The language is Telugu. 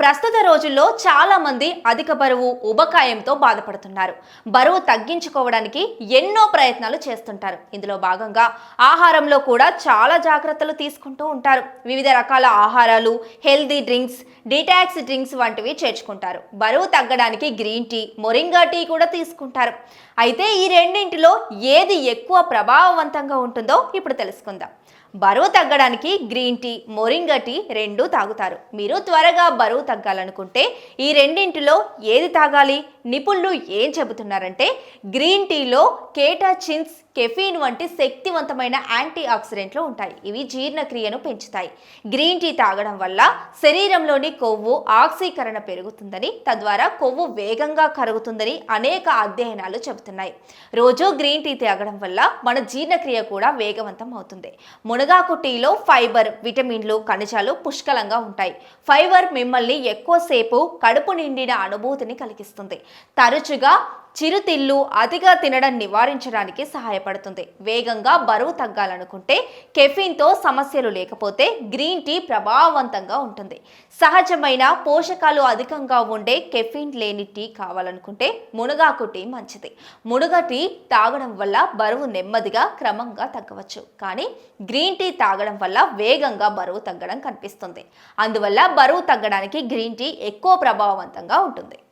ప్రస్తుత రోజుల్లో చాలా మంది అధిక బరువు ఉబకాయంతో బాధపడుతున్నారు. బరువు తగ్గించుకోవడానికి ఎన్నో ప్రయత్నాలు చేస్తుంటారు. ఇందులో భాగంగా ఆహారంలో కూడా చాలా జాగ్రత్తలు తీసుకుంటూ ఉంటారు. వివిధ రకాల ఆహారాలు, హెల్దీ డ్రింక్స్, డిటాక్స్ డ్రింక్స్ వంటివి చేర్చుకుంటారు. బరువు తగ్గడానికి గ్రీన్ టీ, మొరింగా టీ కూడా తీసుకుంటారు. అయితే ఈ రెండింటిలో ఏది ఎక్కువ ప్రభావవంతంగా ఉంటుందో ఇప్పుడు తెలుసుకుందాం. బరువు తగ్గడానికి గ్రీన్ టీ, మొరింగా టీ రెండూ తాగుతారు. మీరు త్వరగా బరువు తగ్గాలనుకుంటే ఈ రెండింటిలో ఏది తాగాలి? నిపుణులు ఏం చెబుతున్నారంటే గ్రీన్ టీలో కేటాచిన్స్, కెఫీన్ వంటి శక్తివంతమైన యాంటీ ఆక్సిడెంట్లు ఉంటాయి. ఇవి జీర్ణక్రియను పెంచుతాయి. గ్రీన్ టీ తాగడం వల్ల శరీరంలోని కొవ్వు ఆక్సీకరణ పెరుగుతుందని, తద్వారా కొవ్వు వేగంగా కరుగుతుందని అనేక అధ్యయనాలు చెబుతున్నాయి. రోజు గ్రీన్ టీ తాగడం వల్ల మన జీర్ణక్రియ కూడా వేగవంతం అవుతుంది. మునగాకు టీలో ఫైబర్, విటమిన్లు, ఖనిజాలు పుష్కలంగా ఉంటాయి. ఫైబర్ మిమ్మల్ని ఎక్కువసేపు కడుపు నిండిన అనుభూతిని కలిగిస్తుంది. తరచుగా చిరుతిళ్ళు అతిగా తినడం నివారించడానికి సహాయపడుతుంది. వేగంగా బరువు తగ్గాలనుకుంటే కెఫీన్తో సమస్యలు లేకపోతే గ్రీన్ టీ ప్రభావవంతంగా ఉంటుంది. సహజమైన పోషకాలు అధికంగా ఉండే కెఫీన్ లేని టీ కావాలనుకుంటే మునగాకు టీ మంచిది. మునగ టీ తాగడం వల్ల బరువు నెమ్మదిగా క్రమంగా తగ్గవచ్చు. కానీ గ్రీన్ టీ తాగడం వల్ల వేగంగా బరువు తగ్గడం కనిపిస్తుంది. అందువల్ల బరువు తగ్గడానికి గ్రీన్ టీ ఎక్కువ ప్రభావవంతంగా ఉంటుంది.